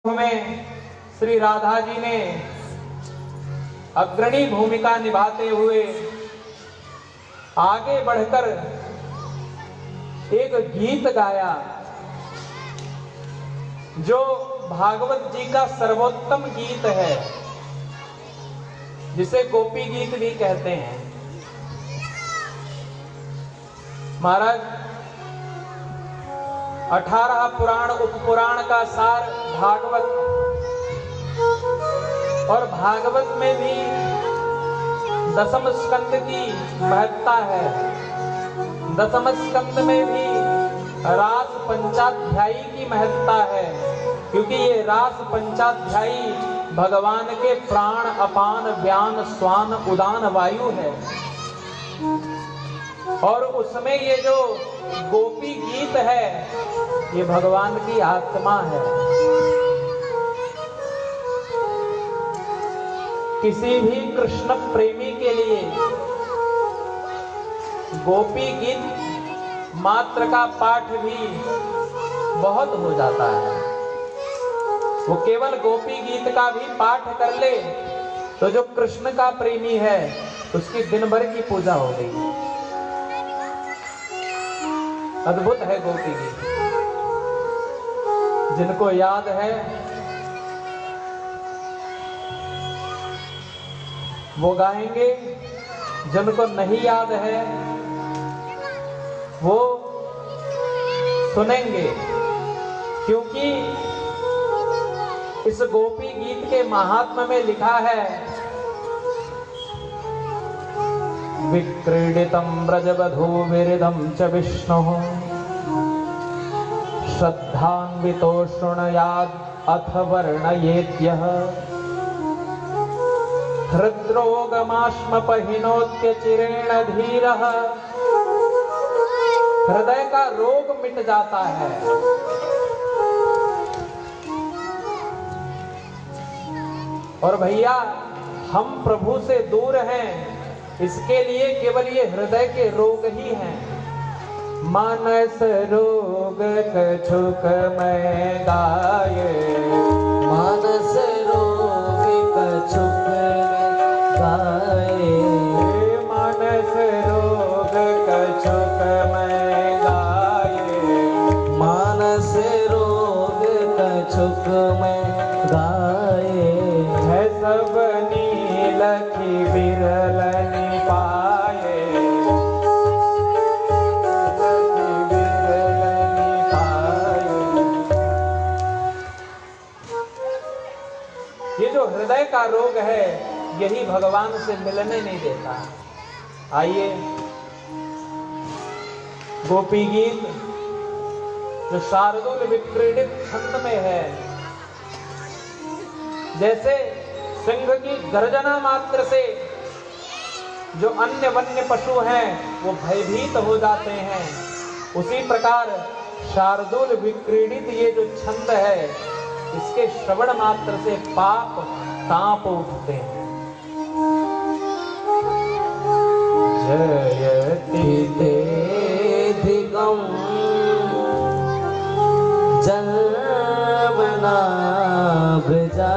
में श्री राधा जी ने अग्रणी भूमिका निभाते हुए आगे बढ़कर एक गीत गाया जो भागवत जी का सर्वोत्तम गीत है, जिसे गोपी गीत भी कहते हैं। महाराज 18 पुराण उपपुराण का सार भागवत, और भागवत में भी दशम स्कंद की महत्ता है। दशम स्कंद में भी रास पंचाध्यायी की महत्ता है, क्योंकि ये रास पंचाध्यायी भगवान के प्राण अपान व्यान स्वान उदान वायु है। और उसमें ये जो गोपी गीत है, ये भगवान की आत्मा है। किसी भी कृष्ण प्रेमी के लिए गोपी गीत मात्र का पाठ भी बहुत हो जाता है। वो केवल गोपी गीत का भी पाठ कर ले तो जो कृष्ण का प्रेमी है उसकी दिन भर की पूजा हो गई। अद्भुत है गोपी गीत। जिनको याद है वो गाएंगे, जिनको नहीं याद है वो सुनेंगे, क्योंकि इस गोपी गीत के महात्म्य में लिखा है, विक्रीडितं व्रजवधूविरिदं च विष्णुः श्रद्धान्वितो शृणुयाद् अथ वर्णयेद्यः हृद्रोगमाश्मपहिनोत्य चिरेण धीरः। हृदय का रोग मिट जाता है। और भैया हम प्रभु से दूर हैं, इसके लिए केवल ये हृदय के रोग ही हैं। मानस रोग कछुक मैं गाये, मानस रोग कछुक मैं गाये, मानस रोग कछुक मैं गाये, मानस रोग कछुक मैं गाये। है सब नीलखी बिरल पाए, ये जो हृदय का रोग है यही भगवान से मिलने नहीं देता। आइए गोपी गीत जो शार्दूल विक्रीडित छंद में है, जैसे सिंह की गर्जना मात्र से जो अन्य वन्य पशु हैं वो भयभीत हो जाते हैं, उसी प्रकार शार्दूल विक्रीडित ये जो छंद है, इसके श्रवण मात्र से पाप कांप उठते हैं। जयति तेधिगम जन्मना भृजा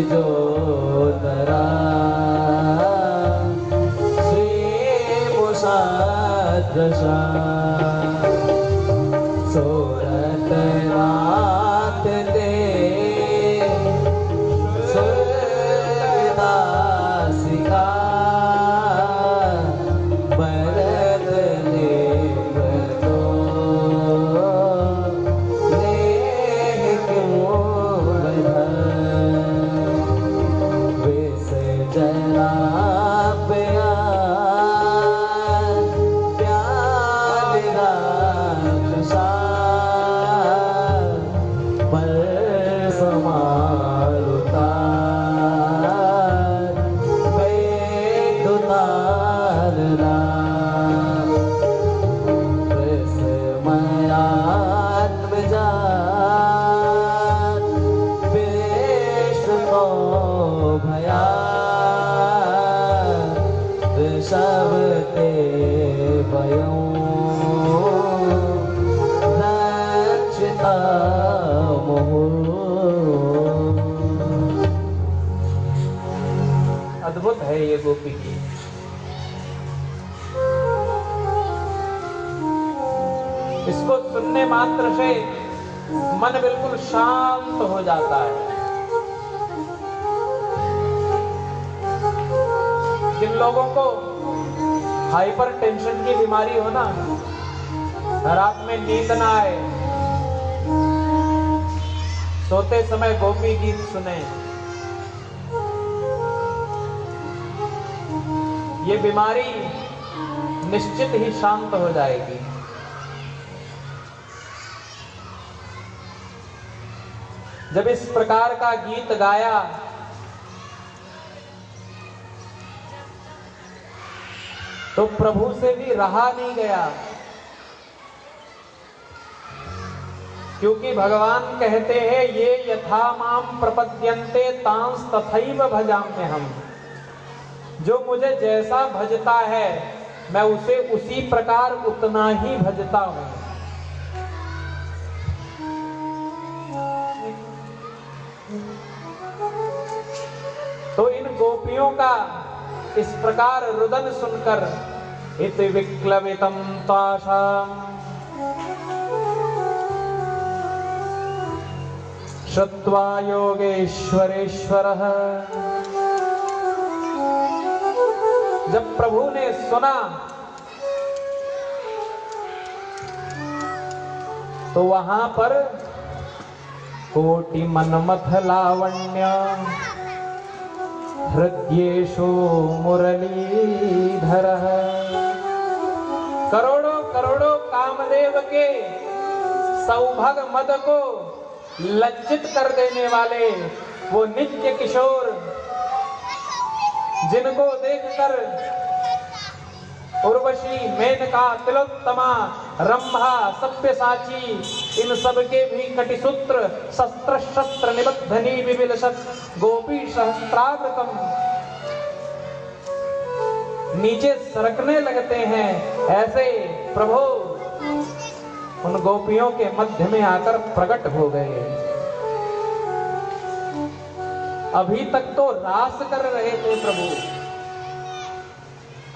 जो तरा दशा सूरत रात दे सुरदासिका बरद देव तो नेह क्यों बधा विस जरा सबते भयों रक्षिता मोह। अद्भुत है ये गोपी की। इसको सुनने मात्र से मन बिल्कुल शांत हो जाता है। जिन लोगों को हाइपर टेंशन की बीमारी हो ना, रात में नींद ना आए, सोते समय गोपी गीत सुने, ये बीमारी निश्चित ही शांत हो जाएगी। जब इस प्रकार का गीत गाया तो प्रभु से भी रहा नहीं गया, क्योंकि भगवान कहते हैं ये यथा माम प्रपद्यन्ते तांस तथैव भजाम्यहम्। जो मुझे जैसा भजता है मैं उसे उसी प्रकार उतना ही भजता हूं। तो इन गोपियों का इस प्रकार रुदन सुनकर इति विक्लवितं तासाम् श्रुत्वा योगेश्वरेश्वरः। जब प्रभु ने सुना तो वहां पर कोटि मनमथ लावण्य हृद्येषु मुरलीधरः। करोड़ों करोड़ों कामदेव के सौभग मद को लज्जित कर देने वाले वो नित्य किशोर, जिनको देखकर उर्वशी, मेनका, तिलोत्तमा, रंभा, सव्यसाची, इन सब के भी कटिसूत्र शस्त्र शस्त्र निबद्धनी विविलसत् गोपी सहस्त्रावृतम नीचे सरकने लगते हैं। ऐसे प्रभु उन गोपियों के मध्य में आकर प्रकट हो गए। अभी तक तो रास कर रहे थे प्रभु,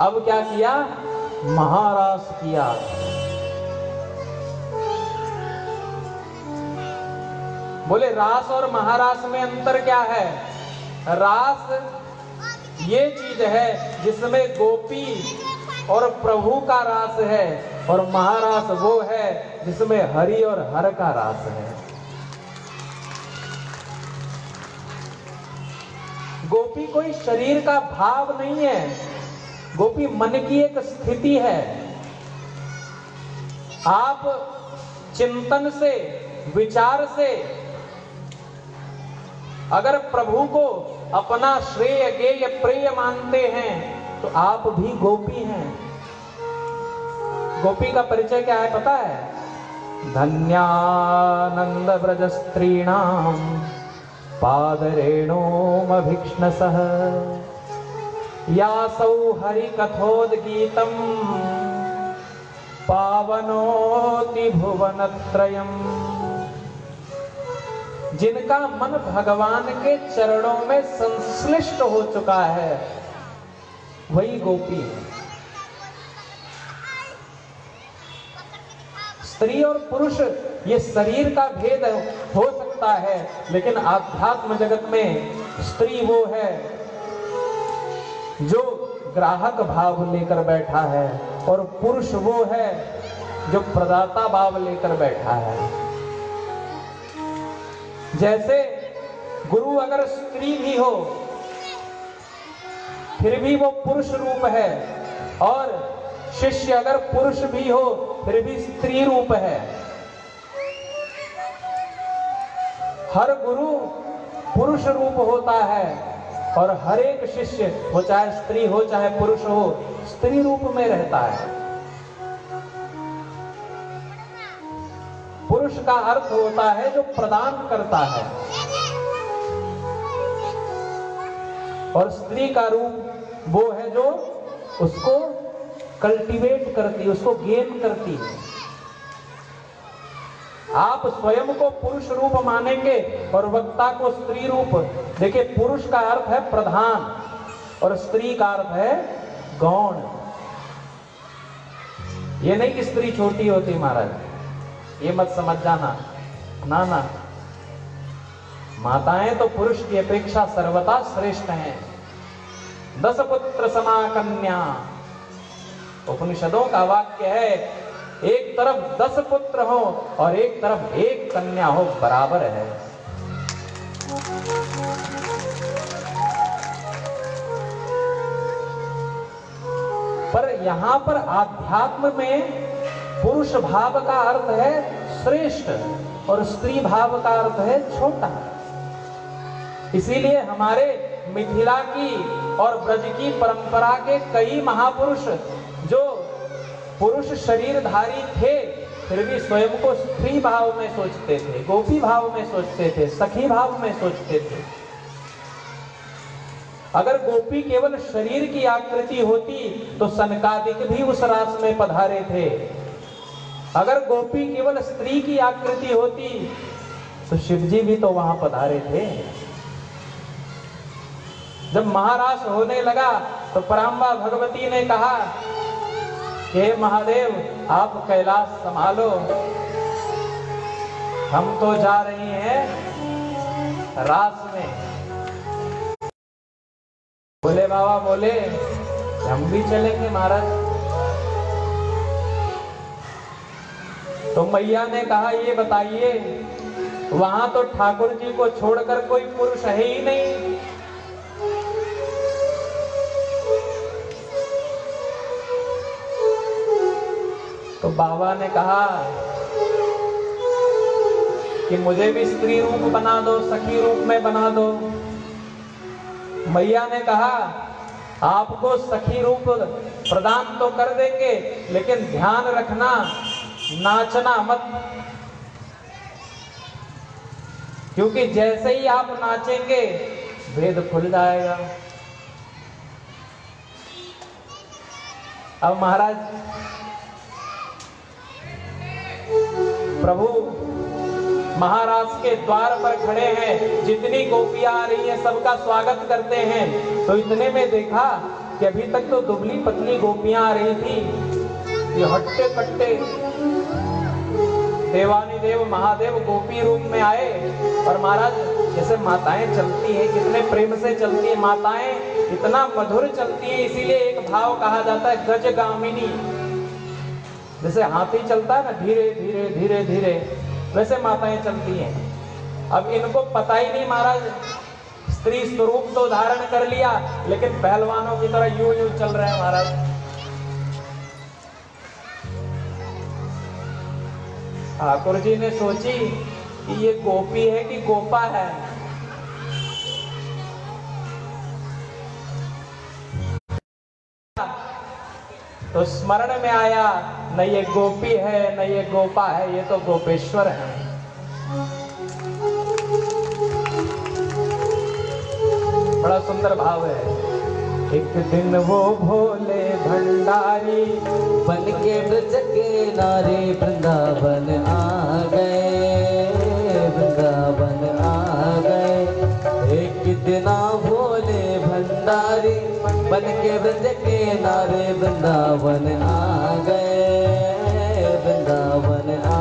अब क्या किया? महारास किया। बोले रास और महारास में अंतर क्या है? रास ये चीज है जिसमें गोपी और प्रभु का रास है, और महारास वो है जिसमें हरि और हर का रास है। गोपी कोई शरीर का भाव नहीं है, गोपी मन की एक स्थिति है। आप चिंतन से, विचार से अगर प्रभु को अपना श्रेय गेय प्रिय मानते हैं तो आप भी गोपी हैं। गोपी का परिचय क्या है पता है? धन्यानंद व्रज स्त्रीणाम पादरेणोमभीक्ष्णसः यासौ हरि कथोद्गीतम पावनोति भुवनत्रयम्। जिनका मन भगवान के चरणों में संश्लिष्ट हो चुका है वही गोपी है। स्त्री और पुरुष ये शरीर का भेद हो सकता है, लेकिन आध्यात्म जगत में स्त्री वो है जो ग्राहक भाव लेकर बैठा है और पुरुष वो है जो प्रदाता भाव लेकर बैठा है। जैसे गुरु अगर स्त्री भी हो फिर भी वो पुरुष रूप है, और शिष्य अगर पुरुष भी हो फिर भी स्त्री रूप है। हर गुरु पुरुष रूप होता है और हर एक शिष्य, वो चाहे स्त्री हो चाहे पुरुष हो, स्त्री रूप में रहता है। पुरुष का अर्थ होता है जो प्रदान करता है, और स्त्री का रूप वो है जो उसको कल्टीवेट करती, उसको गेन करती है। आप स्वयं को पुरुष रूप मानेंगे और वक्ता को स्त्री रूप। देखिए, पुरुष का अर्थ है प्रधान और स्त्री का अर्थ है गौण। ये नहीं कि स्त्री छोटी होती महाराज, ये मत समझ जाना, ना ना। माताएं तो पुरुष की अपेक्षा सर्वथा श्रेष्ठ हैं। 10 पुत्र समा कन्या, उपनिषदों का वाक्य है, एक तरफ 10 पुत्र हो और एक तरफ 1 कन्या हो, बराबर है। पर यहां पर आध्यात्म में पुरुष भाव का अर्थ है श्रेष्ठ और स्त्री भाव का अर्थ है छोटा। इसीलिए हमारे मिथिला की और ब्रज की परंपरा के कई महापुरुष जो पुरुष शरीरधारी थे फिर भी स्वयं को स्त्री भाव में सोचते थे, गोपी भाव में सोचते थे, सखी भाव में सोचते थे। अगर गोपी केवल शरीर की आकृति होती तो सनकादिक भी उस रास में पधारे थे। अगर गोपी केवल स्त्री की आकृति होती तो शिवजी भी तो वहां पधारे थे। जब महारास होने लगा तो पराम्बा भगवती ने कहा कि महादेव आप कैलाश संभालो, हम तो जा रही हैं रास में। बोले बाबा बोले हम भी चलेंगे महाराज। तो मैया ने कहा ये बताइए, वहां तो ठाकुर जी को छोड़कर कोई पुरुष है ही नहीं। तो बाबा ने कहा कि मुझे भी स्त्री रूप बना दो, सखी रूप में बना दो। मैया ने कहा आपको सखी रूप प्रदान तो कर देंगे, लेकिन ध्यान रखना नाचना मत, क्योंकि जैसे ही आप नाचेंगे भेद खुल जाएगा। अब महाराज प्रभु महाराज के द्वार पर खड़े हैं, जितनी गोपियां आ रही हैं सबका स्वागत करते हैं। तो इतने में देखा कि अभी तक तो दुबली पतली गोपियां आ रही थी, ये हट्टे कट्टे देवानी देव महादेव गोपी रूप में आए। और महाराज जैसे माताएं चलती हैं, कितने प्रेम से चलती है माताएं, इतना मधुर चलती है, इसीलिए एक भाव कहा जाता है गजगामिनी। जैसे हाथी चलता है ना धीरे धीरे धीरे धीरे, वैसे माताएं चलती हैं। अब इनको पता ही नहीं महाराज, स्त्री स्वरूप तो धारण कर लिया लेकिन पहलवानों की तरह यूं यूं चल रहे हैं महाराज। ठाकुर जी ने सोची कि ये गोपी है कि गोपा है। तो स्मरण में आया न ये गोपी है न ये गोपा है, ये तो गोपेश्वर है। बड़ा सुंदर भाव है। एक दिन वो भोले भंडारी बन के ब्रज के नारे वृंदावन आ गए, वृंदावन आ गए। एक दिन भोले भंडारी बन के ब्रज के नारे वृंदावन आ गए, वृंदावन आ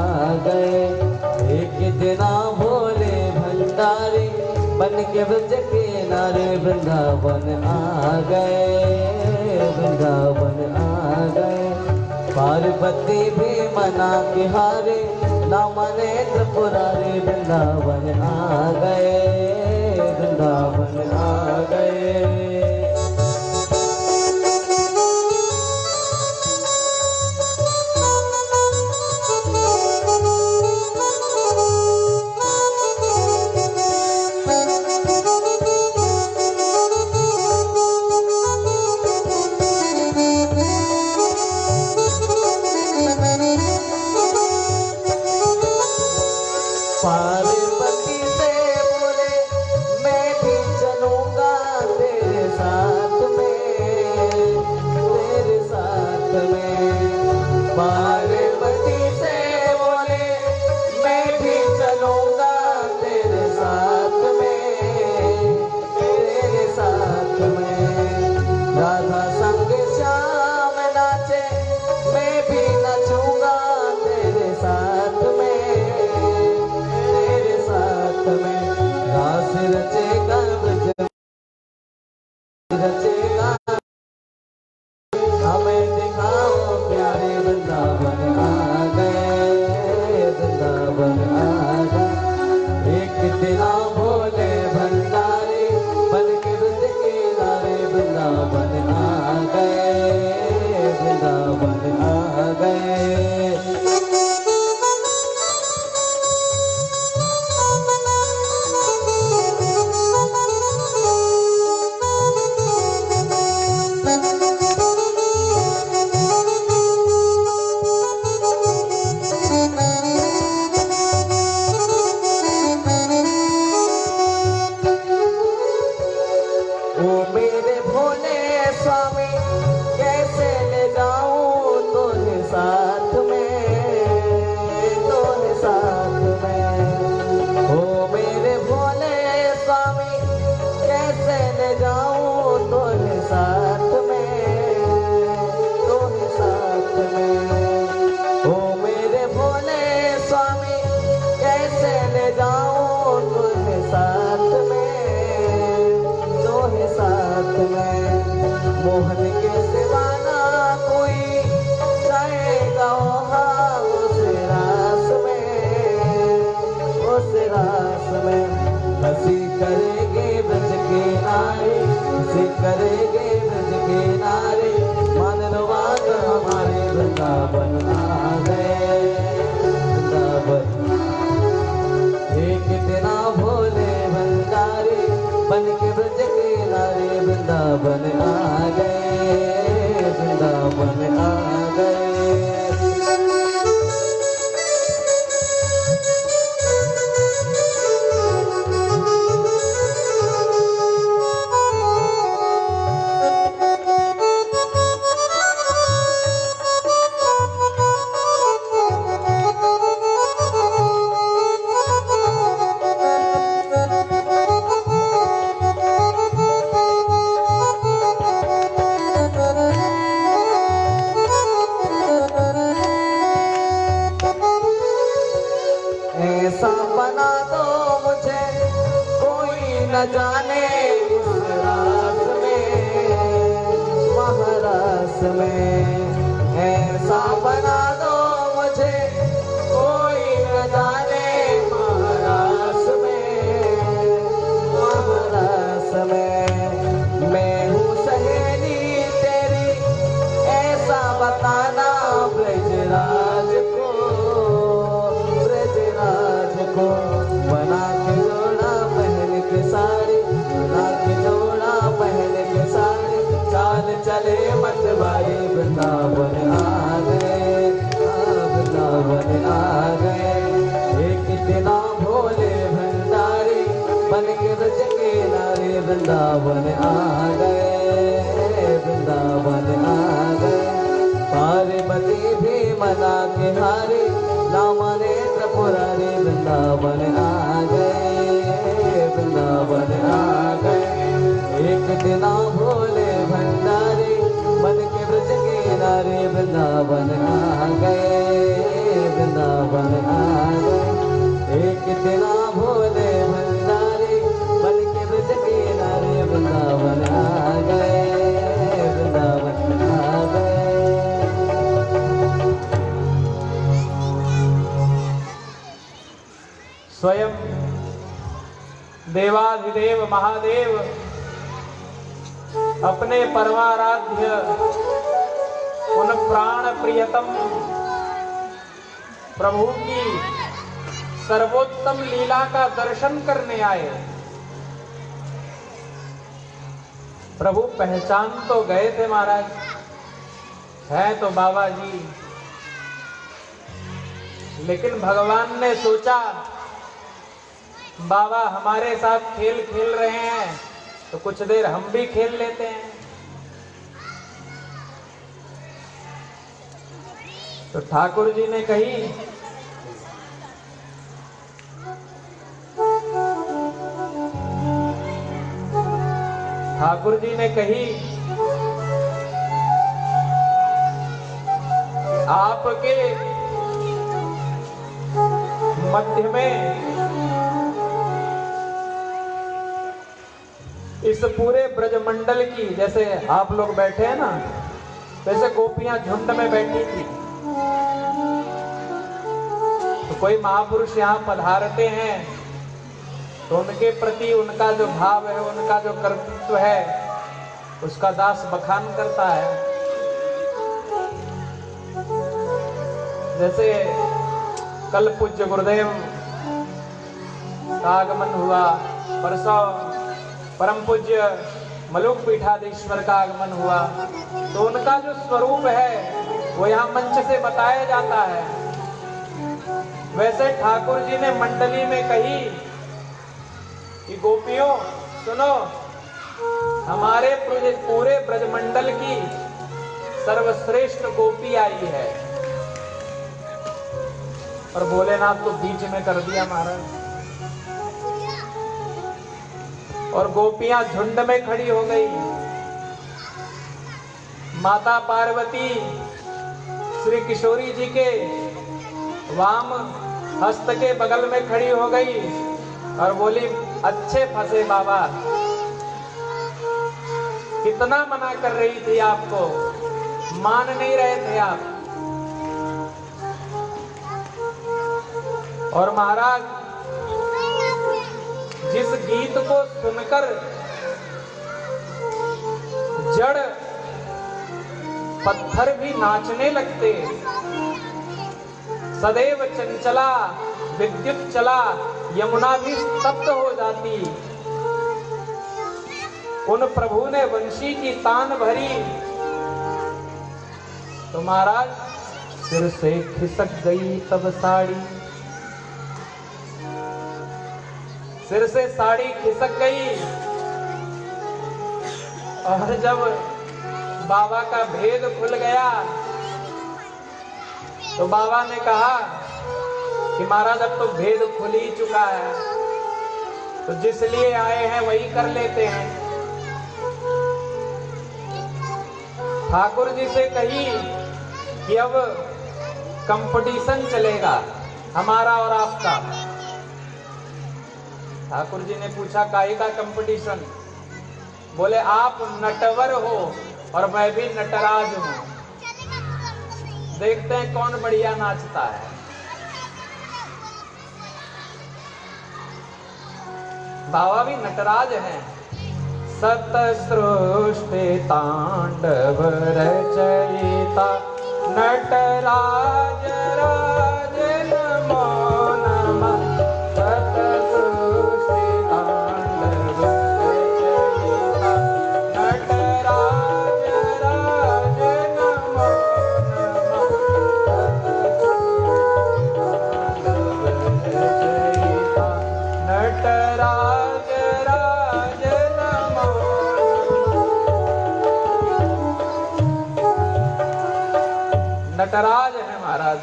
दिना भोले भंडारी बन के ब्रज के नारे वृंदावन आ गए, वृंदावन आ गए। पार्वती भी मना के हारे ना मने त्रिपुरारी वृंदावन आ गए, वृंदावन आ गए। पार्वती से बोले मैं भी चलूंगा तेरे साथ में, तेरे साथ में। पार्वती से बोले मैं भी चलूंगा तेरे साथ में, तेरे साथ में। राधा संग श्याम नाचे मैं भी नचूंगा तेरे साथ में, रास रचेगा ब्रज रचेगा हमें दिखाओ प्यारे वृंदावन आ गए, वृंदावन आ गए। एक दिना भोले भंडारी बन के ब्रज के नारे वृंदावन आ गए, वृंदावन आ गए। स्वामी कैसे ले जाऊं तोरे साथ में, तोरे साथ में। ओ मेरे भोले स्वामी कैसे ले जाऊं तोरे साथ में, तोरे साथ में। ओ मेरे भोले स्वामी कैसे ले जाऊं तोरे साथ में, तोरे साथ में। मोहन के सिवाना कोई जाएगा वहाँ उस रास में, उस रास में। हंसी करेंगे ब्रज के नारे, हंसी करेंगे ब्रज के नारे। मानवाद हमारे वृंदावन आ गए, वृंदावन। एक दिना भोले भंडारी बन के ब्रज के नारे वृंदावन आ गए, वृंदावन आ गए। ऐसा बना दो मुझे कोई न जाने इस रास में, महारास में। ऐसा बना दो मुझे कोई न जाने महारास में, महारास में। मैं हूँ सहेली तेरी ऐसा बताना ब्रजराज को, बना के जोड़ा पहन के साड़ी, बना के जोड़ा पहन के साड़ी। चाल चले मतवारी वृंदावन आ गए, वृंदावन आ गए। एक दिना भोले भंडारी बन के ब्रज के नारे वृंदावन आ गए, वृंदावन आ गए। पार्वती भी मना के हारे ना मने त्रिपुरारी वृंदावन आ गए, वृंदावन आ गए। एक दिना भोले भंडारी बन के ब्रज के नारे वृंदावन आ गए, वृंदावन आ गए। एक कितना भोले भंडारी बन के ब्रज किनारे वृंदावन आ गए, वृंदावन आ गए। स्वयं देवाधिदेव महादेव अपने परमाराध्य उन प्राण प्रियतम प्रभु की सर्वोत्तम लीला का दर्शन करने आए। प्रभु पहचान तो गए थे महाराज, है तो बाबा जी, लेकिन भगवान ने सोचा बाबा हमारे साथ खेल खेल रहे हैं तो कुछ देर हम भी खेल लेते हैं। तो ठाकुर जी ने कही आपके मध्य में इस पूरे ब्रजमंडल की, जैसे आप लोग बैठे हैं ना, वैसे गोपियां झुंड में बैठी थी। तो कोई महापुरुष यहाँ पधारते हैं तो उनके प्रति उनका जो भाव है, उनका जो कर्तृत्व है, उसका दास बखान करता है। जैसे कल पूज्य गुरुदेव का आगमन हुआ, परसों परम पूज्य मलुक पीठाधीश्वर का आगमन हुआ, तो उनका जो स्वरूप है वो यहाँ मंच से बताया जाता है। वैसे ठाकुर जी ने मंडली में कही कि गोपियों सुनो, हमारे पूरे ब्रजमंडल की सर्वश्रेष्ठ गोपी आई है। और भोलेनाथ को बीच में कर दिया महाराज, और गोपियां झुंड में खड़ी हो गई। माता पार्वती श्री किशोरी जी के वाम हस्त के बगल में खड़ी हो गई और बोली, अच्छे फंसे बाबा, कितना मना कर रही थी आपको, मान नहीं रहे थे आप। और महाराज जिस गीत को सुनकर जड़ पत्थर भी नाचने लगते, सदैव चंचला विद्युत चला यमुना भी स्तब्ध हो जाती, उन प्रभु ने वंशी की तान भरी। तो महाराज सिर से खिसक गई तब साड़ी, सिर से साड़ी खिसक गई। और जब बाबा का भेद खुल गया तो बाबा ने कहा कि महाराज अब तो भेद खुल ही चुका है, तो जिस लिए आए हैं वही कर लेते हैं। ठाकुर जी से कही कि अब कंपटीशन चलेगा हमारा और आपका। ठाकुर जी ने पूछा काहे का कंपटीशन? बोले आप नटवर हो और मैं भी नटराज हूं, देखते हैं कौन बढ़िया नाचता है। बाबा भी नटराज हैं। सत सृष्टि तांडव रचयिता नटराज राज नमो नमः। सत सृष्टि तांडव रचयिता नटराज राज नमो नमः। सत सृष्टि तांडव रचयिता नटराज राज नमो नमः। नटराज है महाराज।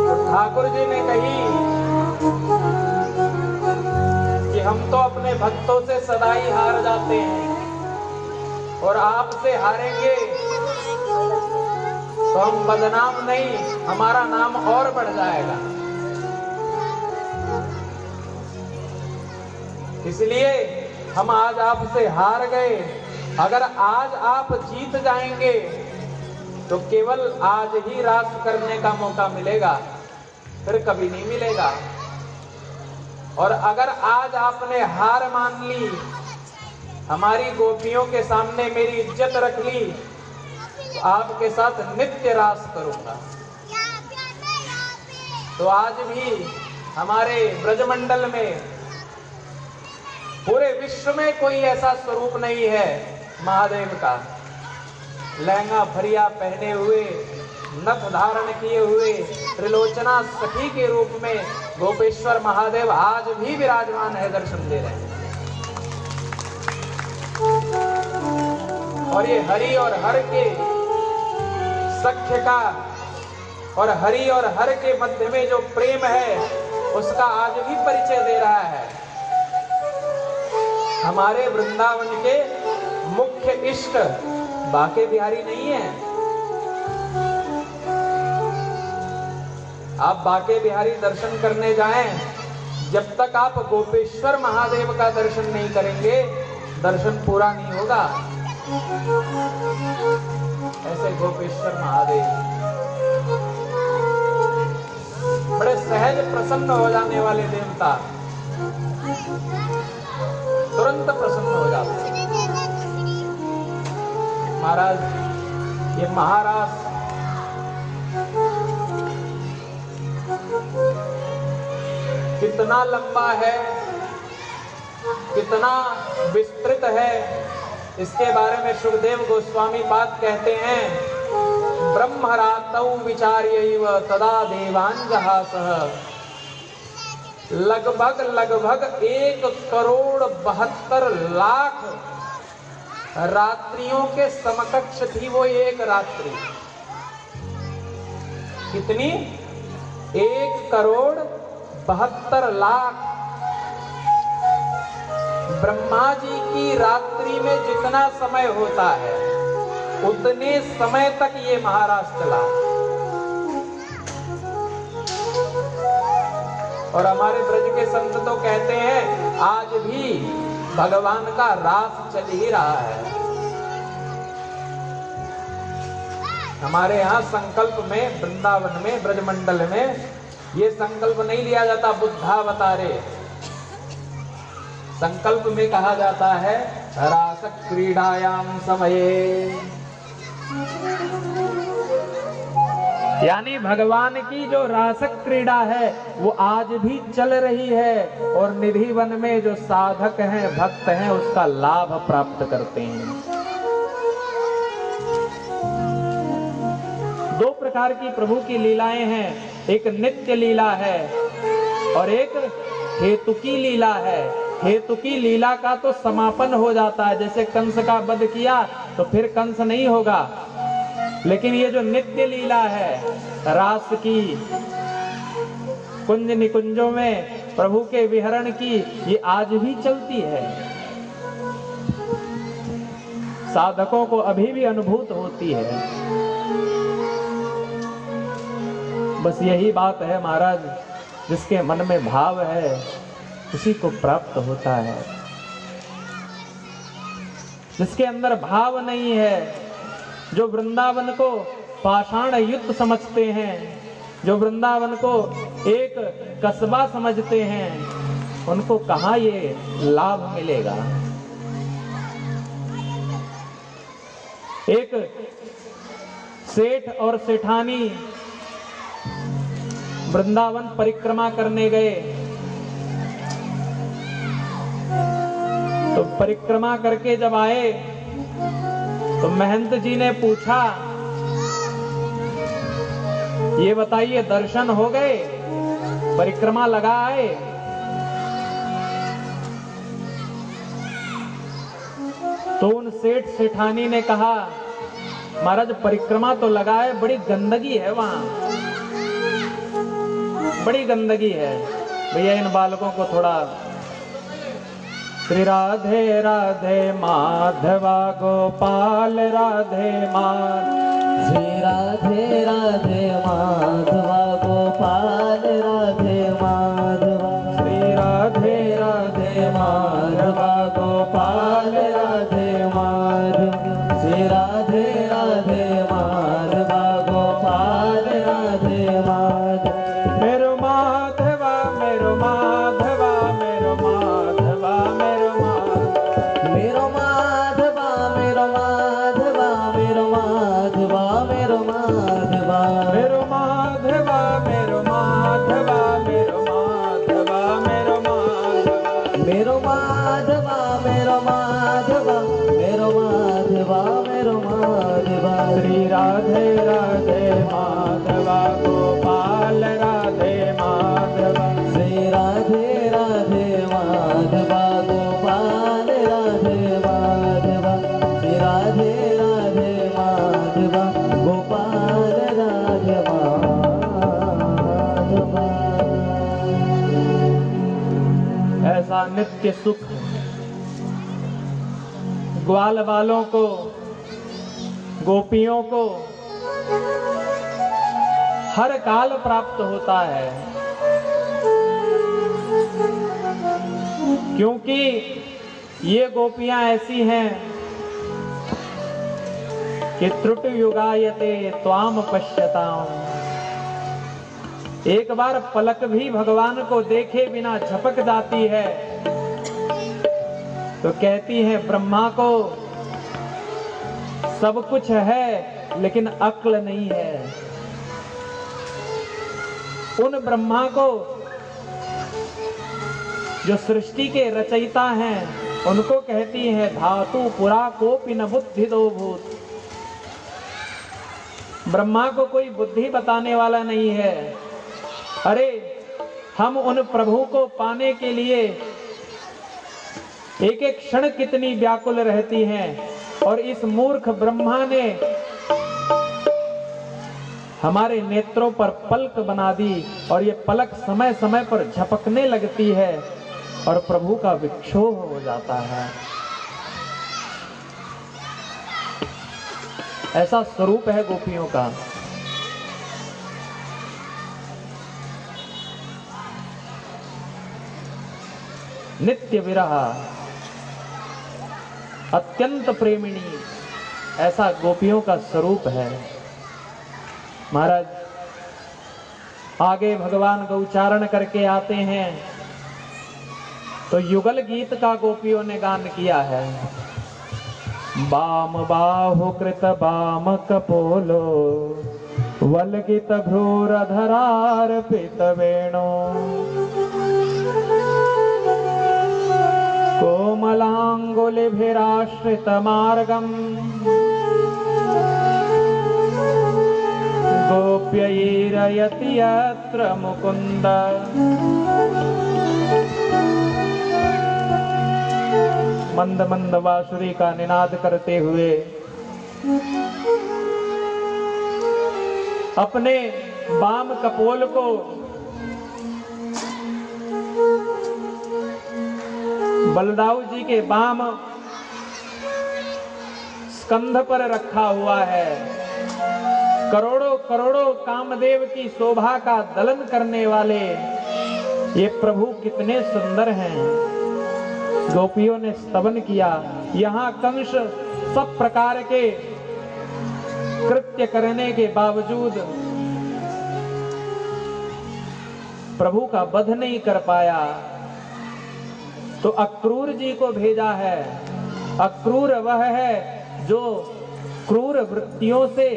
तो ठाकुर जी ने कही कि हम तो अपने भक्तों से सदा ही हार जाते हैं और आपसे हारेंगे तो हम बदनाम नहीं, हमारा नाम और बढ़ जाएगा। इसलिए हम आज आपसे हार गए। अगर आज आप जीत जाएंगे तो केवल आज ही रास करने का मौका मिलेगा, फिर कभी नहीं मिलेगा। और अगर आज आपने हार मान ली, हमारी गोपियों के सामने मेरी इज्जत रख ली, तो आपके साथ नित्य रास करूंगा। तो आज भी हमारे ब्रजमंडल में, पूरे विश्व में कोई ऐसा स्वरूप नहीं है महादेव का। लहंगा फरिया पहने हुए, नथ धारण किए हुए, त्रिलोचना सखी के रूप में गोपेश्वर महादेव आज भी विराजमान है, दर्शन दे रहे हैं। और ये हरि और हर के सख्य का और हरि और हर के मध्य में जो प्रेम है, उसका आज भी परिचय दे रहा है। हमारे वृंदावन के मुख्य इष्ट बाके बिहारी नहीं है। आप बाके बिहारी दर्शन करने जाएं, जब तक आप गोपेश्वर महादेव का दर्शन नहीं करेंगे, दर्शन पूरा नहीं होगा। ऐसे गोपेश्वर महादेव बड़े सहज प्रसन्न हो जाने वाले देवता, तुरंत प्रसन्न हो जाते हैं। महाराज, ये महाराज कितना लंबा है, कितना विस्तृत है, इसके बारे में सुखदेव गोस्वामी पाद कहते हैं, ब्रह्मरातौ विचार्यैव तदा देवांजहासः। लगभग 1,72,00,000 रात्रियों के समकक्ष थी वो एक रात्रि। कितनी? 1,72,00,000। ब्रह्मा जी की रात्रि में जितना समय होता है, उतने समय तक ये महाराज चला। और हमारे ब्रज के संत तो कहते हैं, आज भी भगवान का रास चल ही रहा है। हमारे यहाँ संकल्प में, वृंदावन में, ब्रजमंडल में ये संकल्प नहीं लिया जाता बुद्धावतारे। संकल्प में कहा जाता है रास क्रीडायाम समये, यानी भगवान की जो रासक क्रीड़ा है वो आज भी चल रही है, और निधि वन में जो साधक हैं, भक्त हैं, उसका लाभ प्राप्त करते हैं। दो प्रकार की प्रभु की लीलाएं हैं, एक नित्य लीला है और एक हेतुकी लीला है। हेतुकी लीला का तो समापन हो जाता है, जैसे कंस का वध किया तो फिर कंस नहीं होगा। लेकिन ये जो नित्य लीला है रास की, कुंज निकुंजों में प्रभु के विहरण की, ये आज भी चलती है। साधकों को अभी भी अनुभूत होती है। बस यही बात है महाराज, जिसके मन में भाव है उसी को प्राप्त होता है। जिसके अंदर भाव नहीं है, जो वृंदावन को पाषाण युक्त समझते हैं, जो वृंदावन को एक कस्बा समझते हैं, उनको कहाँ ये लाभ मिलेगा। एक सेठ और सेठानी वृंदावन परिक्रमा करने गए, तो परिक्रमा करके जब आए तो महंत जी ने पूछा, ये बताइए दर्शन हो गए, परिक्रमा लगा आए? तो उन सेठ सेठानी ने कहा, महाराज परिक्रमा तो लगा है, बड़ी गंदगी है वहां, बड़ी गंदगी है। भैया इन बालकों को थोड़ा। श्री राधे राधे माधवा गोपाल राधे माधव, श्री राधे राधे माधवा गोपाल राधे माधवा, श्री राधे राधे माधव श्री राधे राधे माधवा गोपाल राधे माधवा, श्री राधे राधे माधवा गोपाल राधे माधवा, श्री राधे राधे माधवा गोपाल राधे माधवा। ऐसा नित्य सुख ग्वाल वालों को, गोपियों को हर काल प्राप्त होता है, क्योंकि ये गोपियां ऐसी हैं कि त्रुटि युगायते त्वाम पश्यताम। एक बार पलक भी भगवान को देखे बिना झपक जाती है तो कहती है ब्रह्मा को सब कुछ है लेकिन अक्ल नहीं है। उन ब्रह्मा को जो सृष्टि के रचयिता हैं उनको कहती है धातु पुरा कोपि न बुद्धि दो भूत। ब्रह्मा को कोई बुद्धि बताने वाला नहीं है। अरे हम उन प्रभु को पाने के लिए एक एक क्षण कितनी व्याकुल रहती हैं, और इस मूर्ख ब्रह्मा ने हमारे नेत्रों पर पलक बना दी, और ये पलक समय समय पर झपकने लगती है और प्रभु का विक्षोभ हो जाता है। ऐसा स्वरूप है गोपियों का। नित्य विरहा, अत्यंत प्रेमिणी, ऐसा गोपियों का स्वरूप है। महाराज आगे भगवान का उच्चारण करके आते हैं तो युगल गीत का गोपियों ने गान किया है। बाम बाहु कृत बाम कपोलो वल्गित भ्रूरधरार्पित वेणो कोमलांगुलिभिराश्रित मार्गम गोप्यैरयति यत्र मुकुंद। मंद मंद बांसुरी का निनाद करते हुए अपने बाम कपोल को बलदाऊ जी के बाम स्कंध पर रखा हुआ है। करोड़ों करोड़ों कामदेव की शोभा का दलन करने वाले ये प्रभु कितने सुंदर हैं। गोपियों ने स्तवन किया। यहाँ कंस सब प्रकार के कृत्य करने के बावजूद प्रभु का वध नहीं कर पाया, तो अक्रूर जी को भेजा है। अक्रूर वह है जो क्रूर वृत्तियों से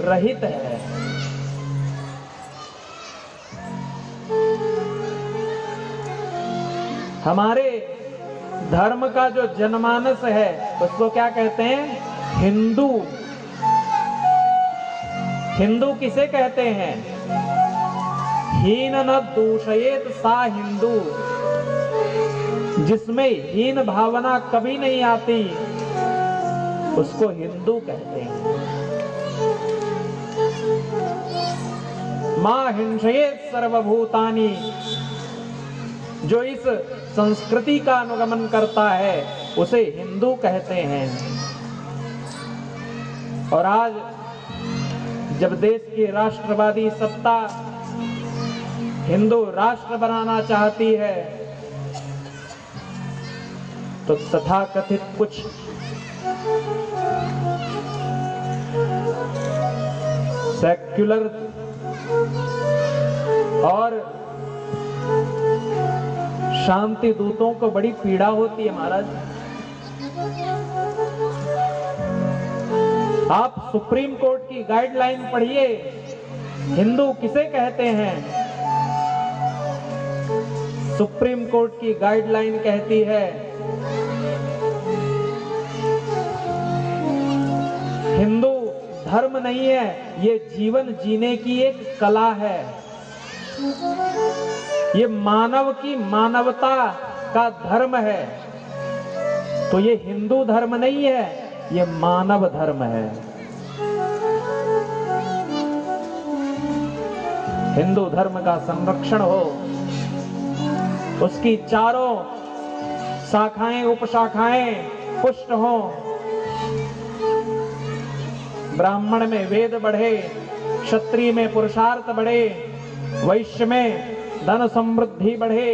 रहित है। हमारे धर्म का जो जनमानस है उसको क्या कहते हैं? हिंदू। हिंदू किसे कहते हैं? हीन न दूषयेत सा हिंदू। जिसमें हीन भावना कभी नहीं आती उसको हिंदू कहते हैं। मां हिंसयेत सर्वभूतानि, जो इस संस्कृति का अनुगमन करता है उसे हिंदू कहते हैं। और आज जब देश की राष्ट्रवादी सत्ता हिंदू राष्ट्र बनाना चाहती है तो तथाकथित कुछ सेक्युलर और शांति दूतों को बड़ी पीड़ा होती है। महाराज आप सुप्रीम कोर्ट की गाइडलाइन पढ़िए, हिंदू किसे कहते हैं? सुप्रीम कोर्ट की गाइडलाइन कहती है हिंदू धर्म नहीं है, ये जीवन जीने की एक कला है। ये मानव की मानवता का धर्म है। तो ये हिंदू धर्म नहीं है, ये मानव धर्म है। हिंदू धर्म का संरक्षण हो, उसकी चारों शाखाएं उपशाखाएं पुष्ट हो, ब्राह्मण में वेद बढ़े, क्षत्रिय में पुरुषार्थ बढ़े, वैश्य में धन समृद्धि बढ़े,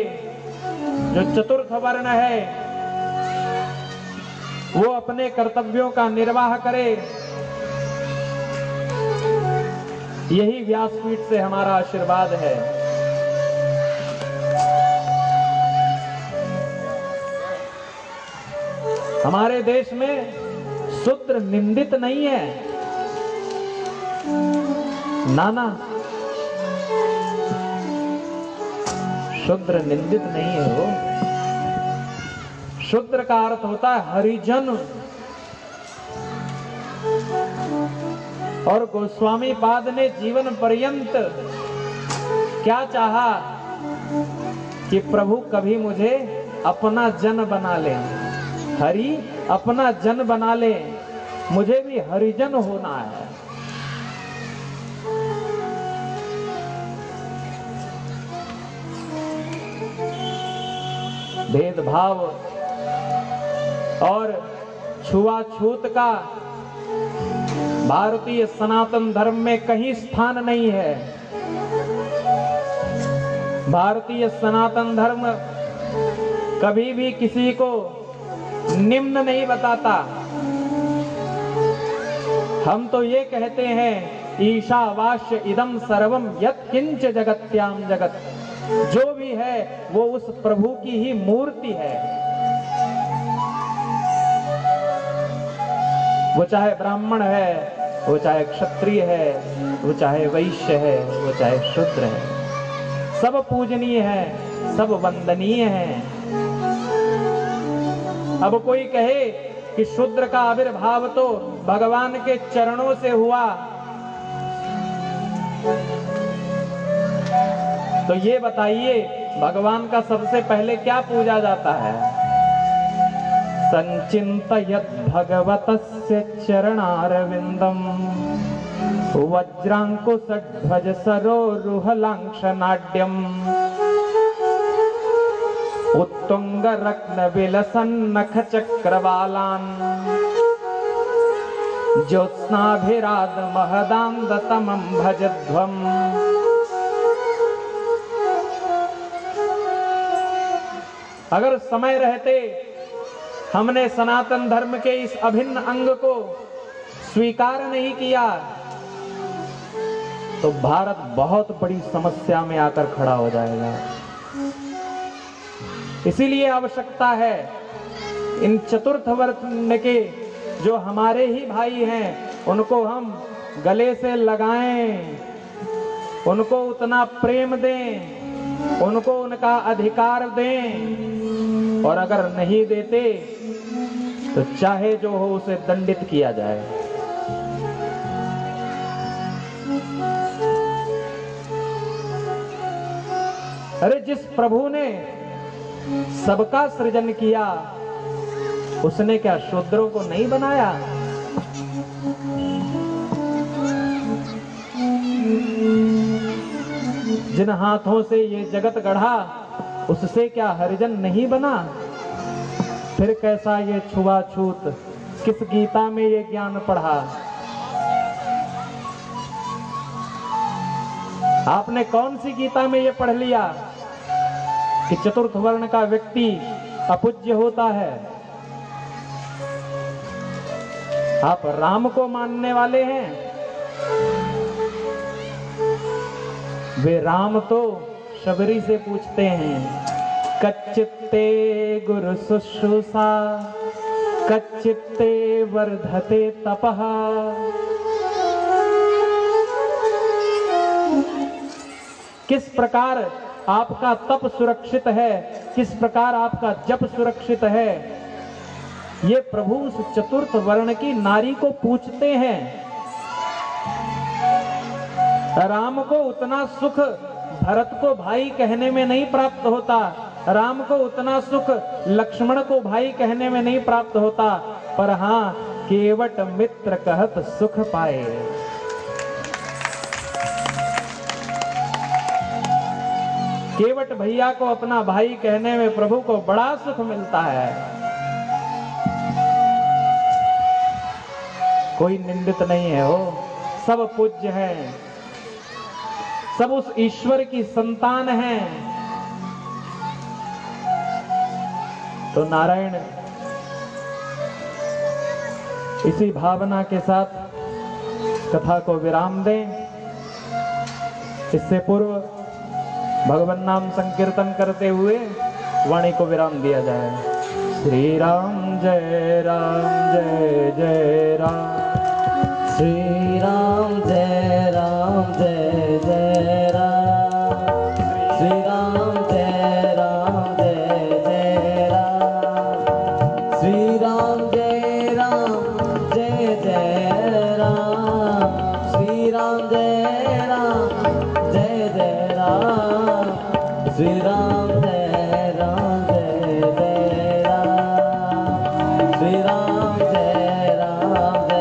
जो चतुर्थ वर्ण है वो अपने कर्तव्यों का निर्वाह करे। यही व्यासपीठ से हमारा आशीर्वाद है। हमारे देश में शूद्र निंदित नहीं है, नाना, शूद्र निंदित नहीं है। वो शूद्र का अर्थ होता है हरिजन। और गोस्वामी पाद ने जीवन पर्यंत क्या चाहा कि प्रभु कभी मुझे अपना जन बना ले, हरि अपना जन बना ले, मुझे भी हरिजन होना है। भेदभाव और छुआछूत का भारतीय सनातन धर्म में कहीं स्थान नहीं है। भारतीय सनातन धर्म कभी भी किसी को निम्न नहीं बताता। हम तो ये कहते हैं ईशावास्य इदम सर्वम यत् किंच जगत्याम जगत, जो भी है वो उस प्रभु की ही मूर्ति है। वो चाहे ब्राह्मण है, वो चाहे क्षत्रिय है, वो चाहे वैश्य है, वो चाहे शूद्र है, सब पूजनीय है, सब वंदनीय है। अब कोई कहे कि शूद्र का आविर्भाव तो भगवान के चरणों से हुआ, तो ये बताइए भगवान का सबसे पहले क्या पूजा जाता है? संचिन्तयत् भगवतस्य चरणारविंदम वज्रांकुशध्वज सरोरुहलांक्षनाड्यम उत्तुंग रत्न विलसन नख चक्रवालान ज्योत्स्नाभिराद महदांदतमं भजध्वम। अगर समय रहते हमने सनातन धर्म के इस अभिन्न अंग को स्वीकार नहीं किया तो भारत बहुत बड़ी समस्या में आकर खड़ा हो जाएगा। इसीलिए आवश्यकता है इन चतुर्थ वर्ण के जो हमारे ही भाई हैं उनको हम गले से लगाएं, उनको उतना प्रेम दें, उनको उनका अधिकार दें, और अगर नहीं देते तो चाहे जो हो उसे दंडित किया जाए। अरे जिस प्रभु ने सबका सृजन किया उसने क्या शूद्रों को नहीं बनाया? जिन हाथों से ये जगत गढ़ा उससे क्या हरिजन नहीं बना? फिर कैसा ये छुआछूत? किस गीता में ये ज्ञान पढ़ा? आपने कौन सी गीता में ये पढ़ लिया कि चतुर्थ वर्ण का व्यक्ति अपूज्य होता है? आप राम को मानने वाले हैं, वे राम तो शबरी से पूछते हैं कच्चित्ते गुरु शुश्रूषा कच्चित्ते वर्धते तपः। किस प्रकार आपका तप सुरक्षित है, किस प्रकार आपका जप सुरक्षित है, ये प्रभु उस चतुर्थ वर्ण की नारी को पूछते हैं। राम को उतना सुख भरत को भाई कहने में नहीं प्राप्त होता, राम को उतना सुख लक्ष्मण को भाई कहने में नहीं प्राप्त होता, पर हाँ केवट मित्र कहत सुख पाए। केवट भैया को अपना भाई कहने में प्रभु को बड़ा सुख मिलता है। कोई निंदित नहीं है, हो सब पूज्य हैं, सब उस ईश्वर की संतान हैं। तो नारायण इसी भावना के साथ कथा को विराम दें। इससे पूर्व भगवान नाम संकीर्तन करते हुए वाणी को विराम दिया जाए। श्री राम जय जय राम, श्री राम जय जय राम, श्री राम जय जय राम, श्री राम जय जय राम, श्री राम जय जय राम, श्री राम जय जय राम, श्री राम जय जय राम, श्री राम जय जय राम,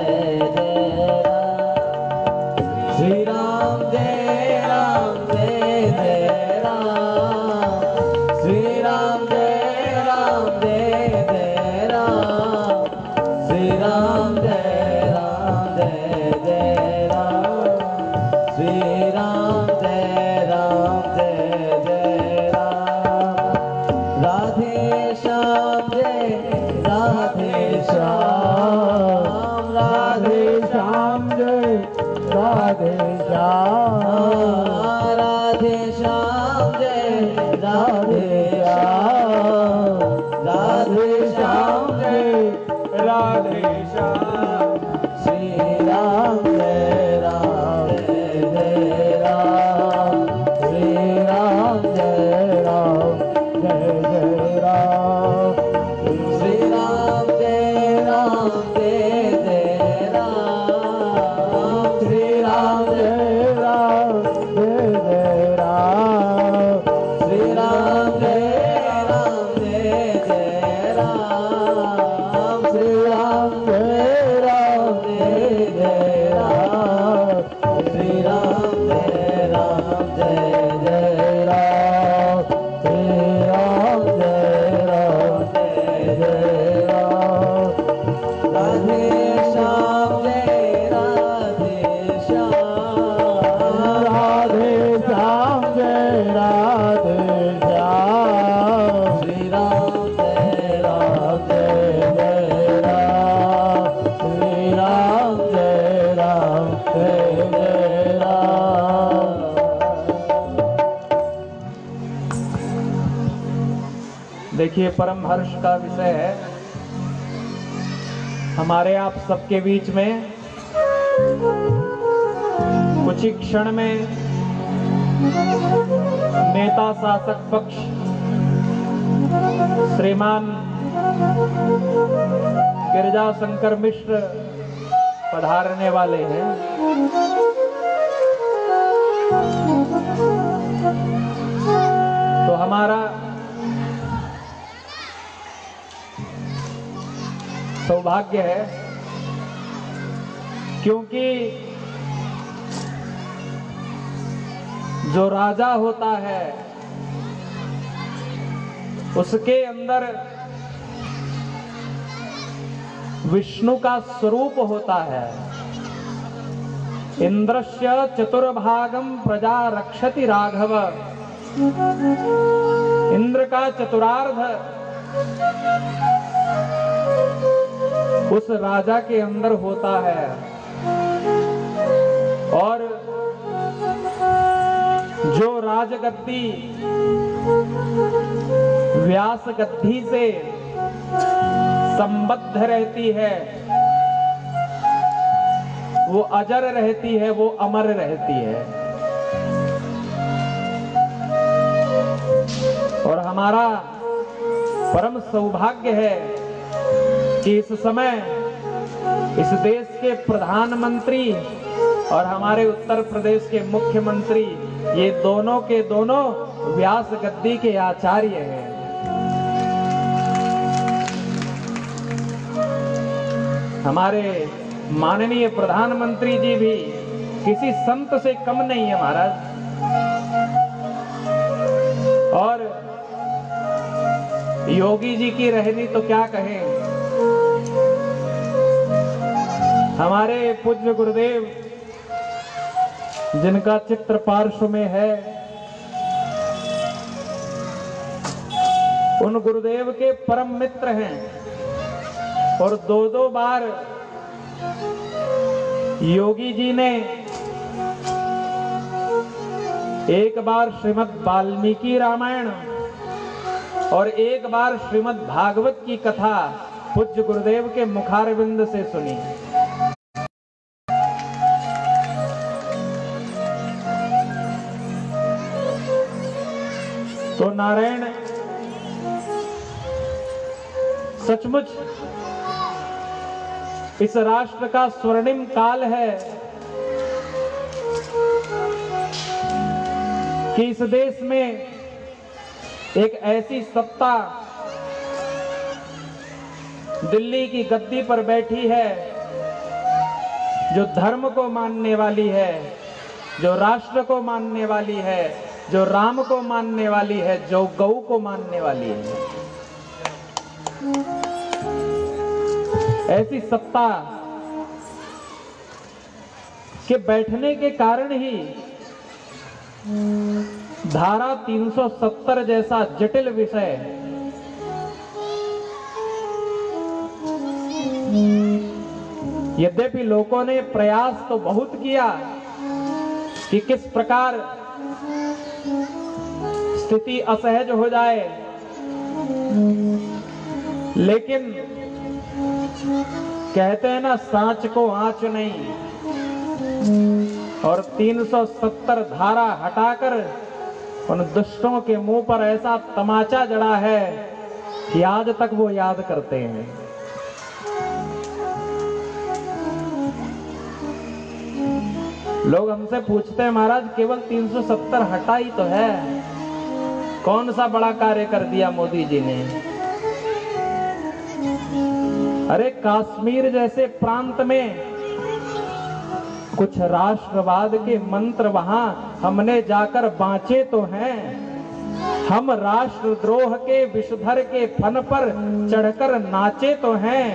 श्री राम जय जय राम, श्री राम जय जय राम, श्री राम जय जय राम। राधे श्याम जय राधे श्याम, राधे श्याम जय राधे श्याम, राधे श्याम जय राधे श्याम, राधे श्याम जय राधे श्याम, श्री राम जय राम, श्री राम जय जय राम, श्री राम जय जय राम, श्री राम जय जय राम, श्री राम जय जय राम, श्री राम जय जय राम, श्री राम जय जय राम, श्री राम जय जय राम। राधे श्याम जय राधे श्याम, राधे श्याम जय राधे श्याम, श्री राम जय जय राम, श्री राम जय जय राम। देखिए परम हर्ष का विषय है हमारे आप सबके बीच में कुछ ही क्षण में नेता शासक पक्ष श्रीमान गिरिजा शंकर मिश्र पधारने वाले हैं। तो हमारा सौभाग्य है, क्योंकि जो राजा होता है उसके अंदर विष्णु का स्वरूप होता है। इंद्रस्य चतुर्भागम प्रजा रक्षति राघव, इंद्र का चतुरार्ध उस राजा के अंदर होता है। और जो राजगद्दी व्यास गद्दी से संबद्ध रहती है वो अजर रहती है, वो अमर रहती है। और हमारा परम सौभाग्य है कि इस समय इस देश के प्रधानमंत्री और हमारे उत्तर प्रदेश के मुख्यमंत्री, ये दोनों के दोनों व्यास गद्दी के आचार्य हैं। हमारे माननीय प्रधानमंत्री जी भी किसी संत से कम नहीं है महाराज। और योगी जी की रहनी तो क्या कहें। हमारे पूज्य गुरुदेव जिनका चित्र पार्श्व में है, उन गुरुदेव के परम मित्र हैं और दो बार योगी जी ने, एक बार श्रीमद् वाल्मीकि रामायण और एक बार श्रीमद् भागवत की कथा पूज्य गुरुदेव के मुखारविंद से सुनी। तो नारायण सचमुच इस राष्ट्र का स्वर्णिम काल है कि इस देश में एक ऐसी सत्ता दिल्ली की गद्दी पर बैठी है जो धर्म को मानने वाली है, जो राष्ट्र को मानने वाली है, जो राम को मानने वाली है, जो गौ को मानने वाली है। ऐसी सत्ता के बैठने के कारण ही धारा 370 जैसा जटिल विषय यद्यपि लोगों ने प्रयास तो बहुत किया कि किस प्रकार स्थिति असहज हो जाए, लेकिन कहते हैं ना, सांच को आंच नहीं। और 370 धारा हटाकर उन दुष्टों के मुंह पर ऐसा तमाचा जड़ा है कि आज तक वो याद करते हैं। लोग हमसे पूछते हैं, महाराज केवल 370 हटा ही तो है, कौन सा बड़ा कार्य कर दिया मोदी जी ने। अरे कश्मीर जैसे प्रांत में कुछ राष्ट्रवाद के मंत्र वहां हमने जाकर बांचे तो हैं। हम राष्ट्रद्रोह के विषधर के फन पर चढ़कर नाचे तो हैं।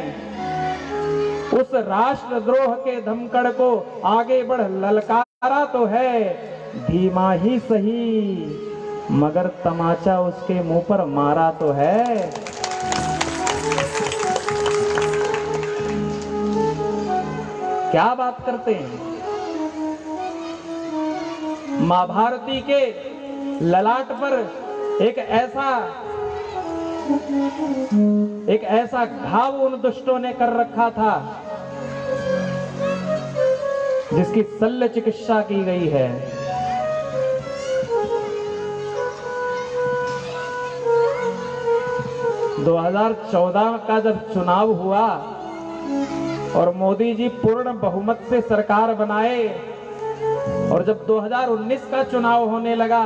उस राष्ट्रद्रोह के धमकड़ को आगे बढ़ ललकारा तो है। धीमा ही सही मगर तमाचा उसके मुंह पर मारा तो है। क्या बात करते हैं। मां भारती के ललाट पर एक ऐसा घाव उन दुष्टों ने कर रखा था जिसकी शल्य चिकित्सा की गई है। – 2014 का जब चुनाव हुआ और मोदी जी पूर्ण बहुमत से सरकार बनाए, और जब 2019 का चुनाव होने लगा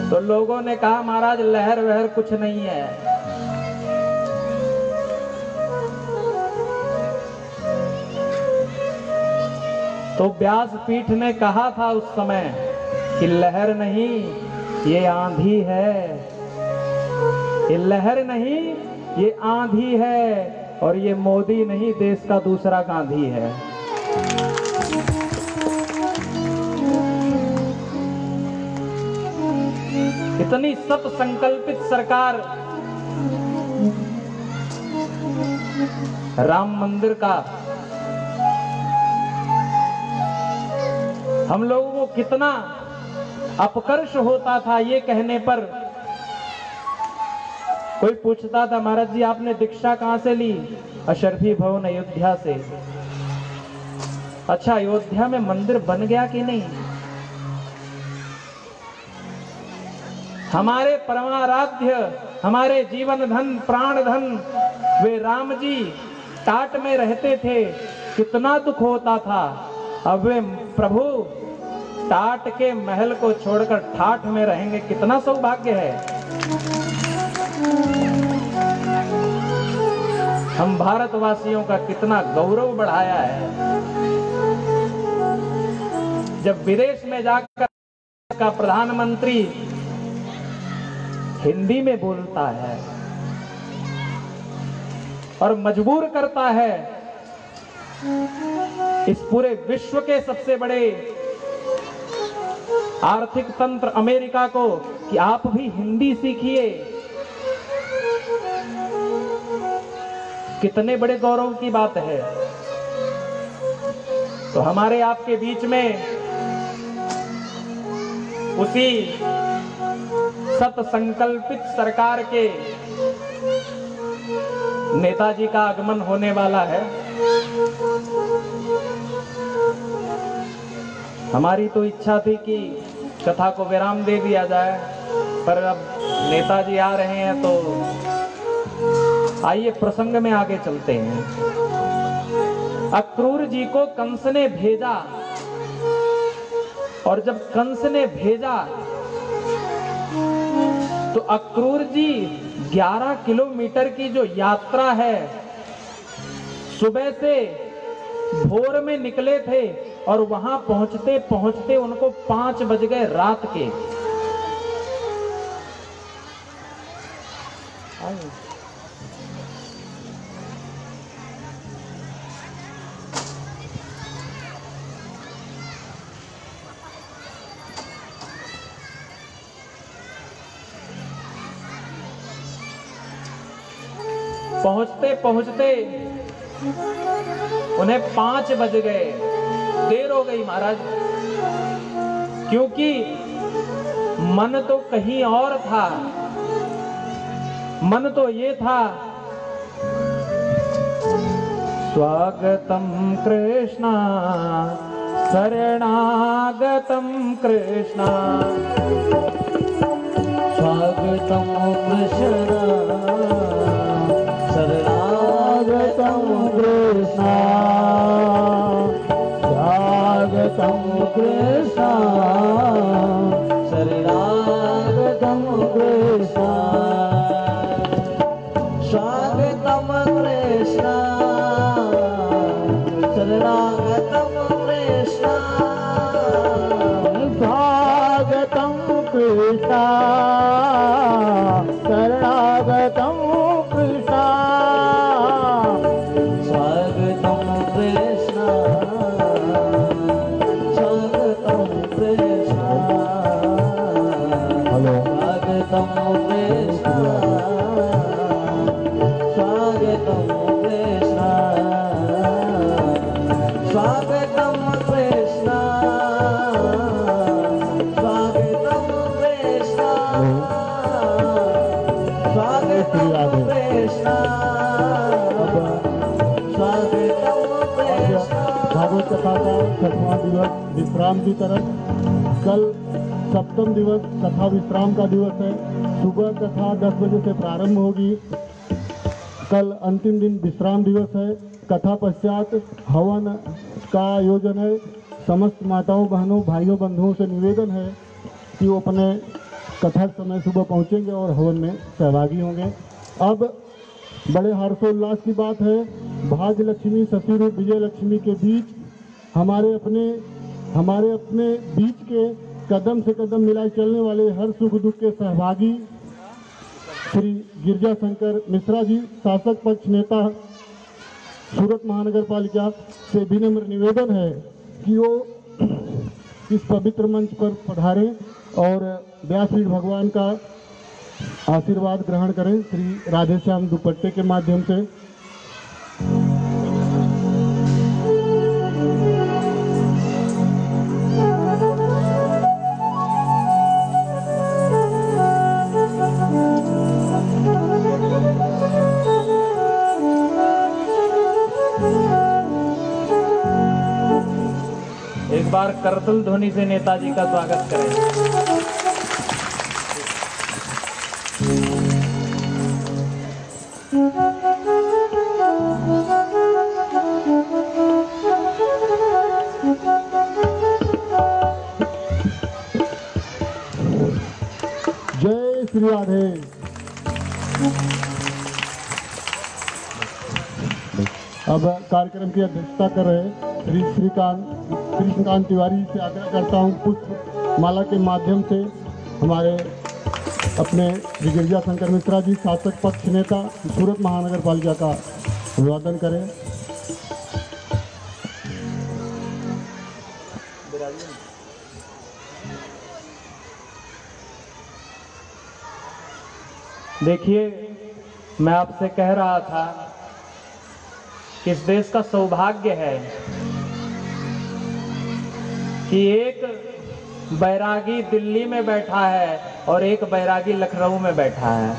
तो लोगों ने कहा महाराज लहर वहर कुछ नहीं है। तो व्यासपीठ ने कहा था उस समय कि लहर नहीं ये आंधी है, ये लहर नहीं ये आंधी है, और ये मोदी नहीं देश का दूसरा गांधी है। इतनी सत संकल्पित सरकार राम मंदिर का हम लोगों को कितना अपकर्ष होता था ये कहने पर। कोई पूछता था महाराज जी आपने दीक्षा कहां से ली? अशरफी भवन अयोध्या से। अच्छा अयोध्या में मंदिर बन गया कि नहीं? हमारे परमाराध्य, हमारे जीवन धन प्राण धन वे राम जी टाट में रहते थे, कितना दुख होता था। अब वे प्रभु टाट के महल को छोड़कर ठाठ में रहेंगे, कितना सौभाग्य है। हम भारतवासियों का कितना गौरव बढ़ाया है। जब विदेश में जाकर का प्रधानमंत्री हिंदी में बोलता है और मजबूर करता है इस पूरे विश्व के सबसे बड़े आर्थिक तंत्र अमेरिका को कि आप भी हिंदी सीखिए, कितने बड़े गौरव की बात है। तो हमारे आपके बीच में उसी सत संकल्पित सरकार के नेताजी का आगमन होने वाला है। हमारी तो इच्छा थी कि कथा को विराम दे दिया जाए, पर अब नेताजी आ रहे हैं तो आइए प्रसंग में आगे चलते हैं। अक्रूर जी को कंस ने भेजा और जब कंस ने भेजा तो अक्रूर जी 11 किलोमीटर की जो यात्रा है, सुबह से भोर में निकले थे और वहां पहुंचते पहुंचते उनको 5 बज गए रात के। पहुंचते पहुंचते उन्हें 5 बज गए, देर हो गई महाराज, क्योंकि मन तो कहीं और था। मन तो ये था स्वागतम कृष्णा शरणागतम कृष्णा, स्वागतम कृष्ण शरणागतम कृष्ण, स्वागतम कृष्ण शरणागतम कृष्ण, स्वागतम कृष्ण शरणागतम कृष्ण, स्वागतम कृष्ण शरणागतम कृष्ण, स्वागतम कृष्ण स्वागतम कृष्ण, स्वागतम कृष्ण स्वागतम कृष्ण, स्वागतम कृष्ण स्वागतम कृष्ण, स्वागतम कृष्ण स्वागतम कृष्ण। भागवत कथा का 6वां दिवस विश्राम की तरफ। कल 7वां दिवस कथा विश्राम का दिवस है। सुबह कथा 10 बजे से प्रारंभ होगी। कल अंतिम दिन विश्राम दिवस है। कथा पश्चात हवन का आयोजन है। समस्त माताओं बहनों भाइयों बंधुओं से निवेदन है कि वो अपने कथा समय सुबह पहुंचेंगे और हवन में सहभागी होंगे। अब बड़े हर्षोल्लास की बात है, भाग्य लक्ष्मी ससुर विजय लक्ष्मी के बीच हमारे अपने बीच के कदम से कदम मिलाए चलने वाले हर सुख दुख के सहभागी श्री गिरजा शंकर मिश्रा जी, शासक पक्ष नेता सूरत महानगर पालिका से विनम्र निवेदन है कि वो इस पवित्र मंच पर पधारें और व्यासपीठ भगवान का आशीर्वाद ग्रहण करें श्री राधेश्याम दुपट्टे के माध्यम से। एक बार करतल ध्वनि से नेताजी का स्वागत करें। श्री राधे। अब कार्यक्रम की अध्यक्षता कर रहे श्री कृष्णकांत तिवारी से आग्रह करता हूँ पुष्प माला के माध्यम से हमारे अपने श्री गिरिजा शंकर मिश्रा जी शासक पक्ष नेता सूरत महानगर पालिका का अभिवादन करें। देखिए, मैं आपसे कह रहा था कि इस देश का सौभाग्य है कि एक बैरागी दिल्ली में बैठा है और एक बैरागी लखनऊ में बैठा है।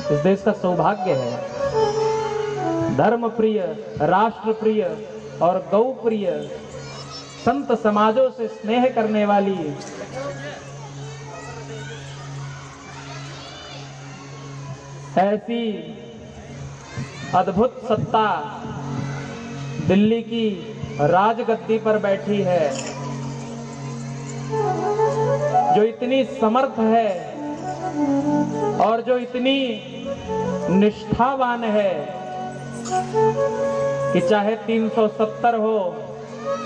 इस देश का सौभाग्य है। धर्म प्रिय, राष्ट्र प्रिय और गौ प्रिय, संत समाजों से स्नेह करने वाली ऐसी अद्भुत सत्ता दिल्ली की राजगद्दी पर बैठी है, जो इतनी समर्थ है और जो इतनी निष्ठावान है कि चाहे 370 हो,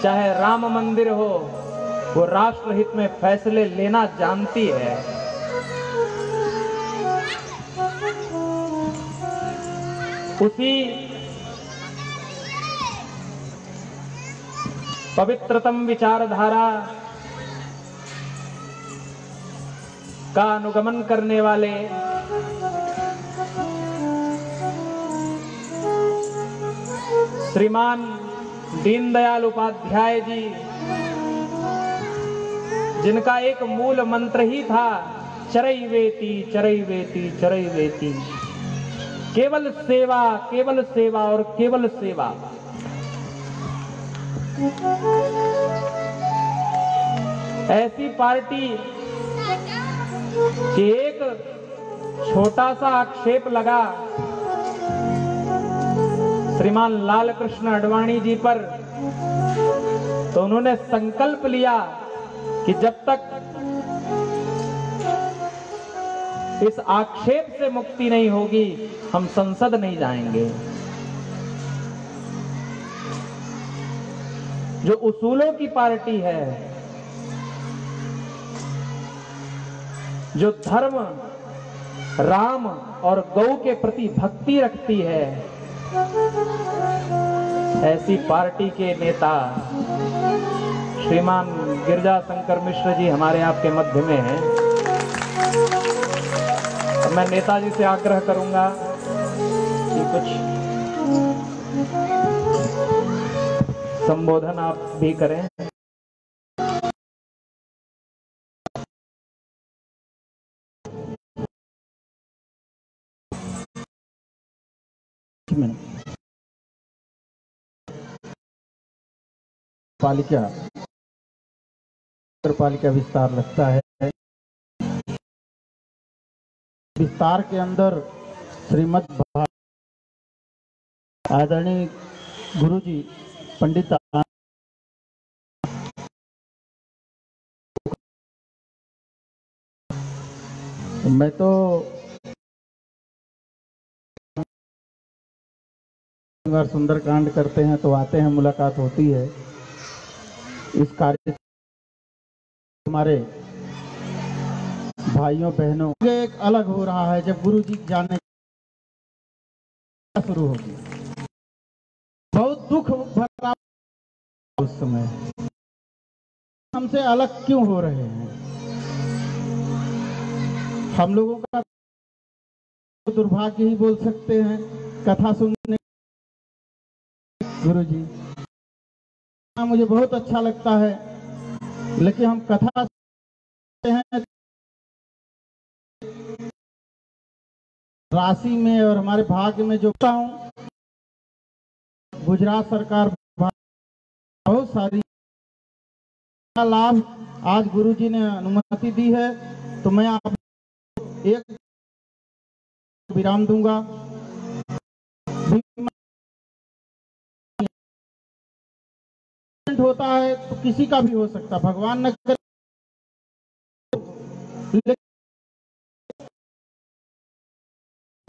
चाहे राम मंदिर हो, वो राष्ट्र हित में फैसले लेना जानती है। उसी पवित्रतम विचारधारा का अनुगमन करने वाले श्रीमान दीनदयाल उपाध्याय जी, जिनका एक मूल मंत्र ही था चरैवेति चरैवेति चरैवेति, केवल सेवा और केवल सेवा। ऐसी पार्टी कि एक छोटा सा आक्षेप लगा श्रीमान लाल कृष्ण आडवाणी जी पर, तो उन्होंने संकल्प लिया कि जब तक इस आक्षेप से मुक्ति नहीं होगी हम संसद नहीं जाएंगे। जो उसूलों की पार्टी है, जो धर्म, राम और गौ के प्रति भक्ति रखती है, ऐसी पार्टी के नेता श्रीमान गिरिजा शंकर मिश्र जी हमारे आपके मध्य में हैं। मैं नेताजी से आग्रह करूंगा कि कुछ संबोधन आप भी करें। पालिका नगर पालिका विस्तार लगता है। विस्तार के अंदर श्रीमद् आदरणीय गुरुजी पंडित मैं तो सुंदरकांड करते हैं तो आते हैं, मुलाकात होती है। इस कार्य हमारे भाइयों बहनों एक अलग हो रहा है। जब गुरु जी जाने शुरू होगी, बहुत दुख भरा उस समय हमसे अलग क्यों हो रहे हैं। हम लोगों का दुर्भाग्य ही बोल सकते हैं कथा सुनने। गुरु जी मुझे बहुत अच्छा लगता है, लेकिन हम कथा सुनते हैं राशि में और हमारे भाग्य में जो हूँ। गुजरात सरकार बहुत सारी लाभ आज गुरु जी ने अनुमति दी है, तो मैं आप एक विराम दूंगा। होता है तो किसी का भी हो सकता, भगवान न करे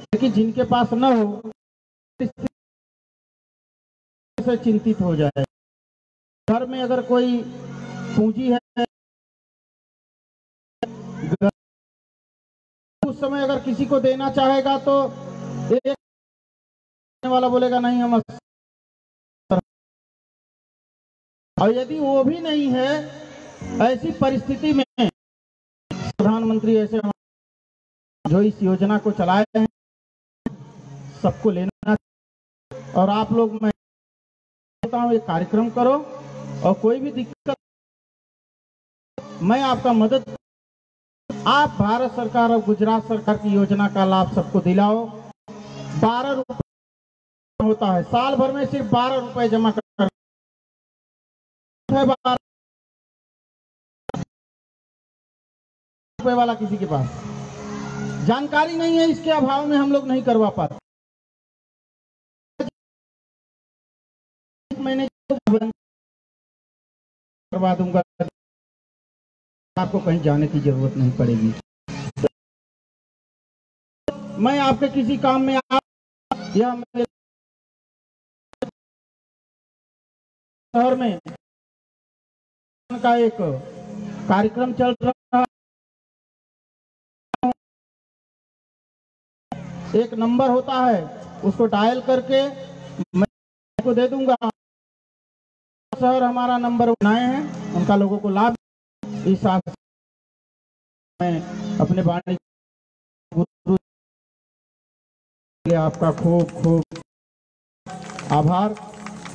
लेकिन जिनके पास न हो से चिंतित हो जाए। घर में अगर कोई पूंजी है, उस समय अगर किसी को देना चाहेगा तो एक वाला बोलेगा नहीं हम, और यदि वो भी नहीं है, ऐसी परिस्थिति में प्रधानमंत्री ऐसे जो इस योजना को चलाए हैं सबको लेना, और आप लोग, मैं कहता हूँ, ये कार्यक्रम करो और कोई भी दिक्कत मैं आपका मदद, आप भारत सरकार और गुजरात सरकार की योजना का लाभ सबको दिलाओ। 12 रुपए होता है, साल भर में सिर्फ 12 रुपए जमा कर है। 12 रुपए वाला किसी के पास जानकारी नहीं है, इसके अभाव में हम लोग नहीं करवा पाते। मैंने करवा दूंगा, आपको कहीं जाने की जरूरत नहीं पड़ेगी। मैं आपके किसी काम में या शहर में का एक कार्यक्रम चल रहा है, एक नंबर होता है, उसको डायल करके मैं को दे दूंगा। शहर हमारा नंबर बनाए हैं, उनका लोगों को लाभ। इस मैं अपने वाणी गुरु आपका खूब खूब आभार।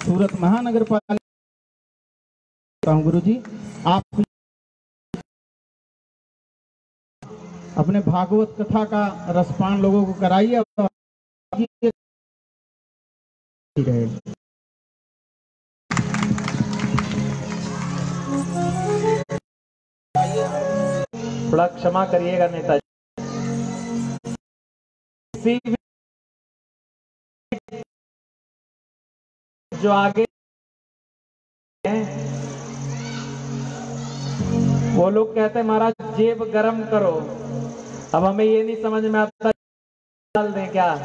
सूरत महानगर पालिका गुरु जी, आप अपने भागवत कथा का रसपान लोगों को कराइए और थोड़ा क्षमा करिएगा नेताजी। जो आगे हैं वो लोग कहते हैं महाराज जेब गरम करो। अब हमें ये नहीं समझ में आता डाल दें क्या।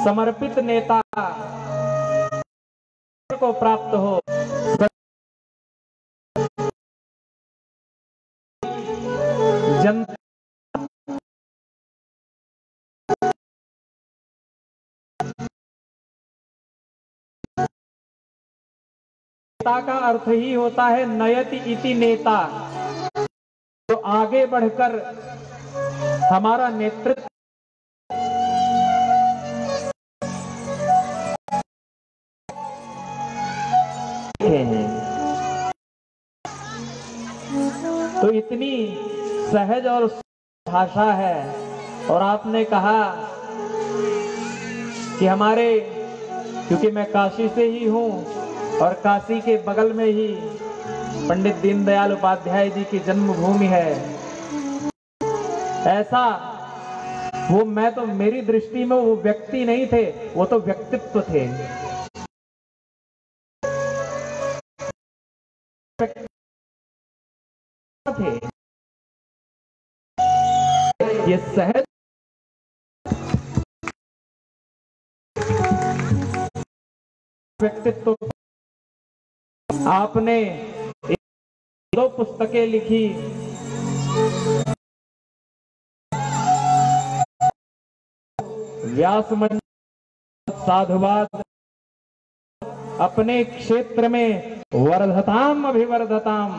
समर्पित नेता को प्राप्त हो, जनता का अर्थ ही होता है नयति इति नेता, जो आगे बढ़कर हमारा नेतृत्व तो इतनी सहज और भाषा है। और आपने कहा कि हमारे, क्योंकि मैं काशी से ही हूं और काशी के बगल में ही पंडित दीनदयाल उपाध्याय जी की जन्मभूमि है, ऐसा वो, मैं तो, मेरी दृष्टि में वो व्यक्ति नहीं थे, वो तो व्यक्तित्व थे। ये सहज व्यक्तित्व। आपने 2 पुस्तकें लिखी, व्यास मंडल, साधुवाद, अपने क्षेत्र में वर्धताम अभिवर्धताम।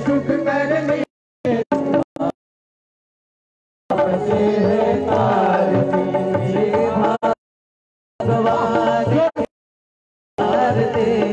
सुख करनी से है तारती भगवान आरती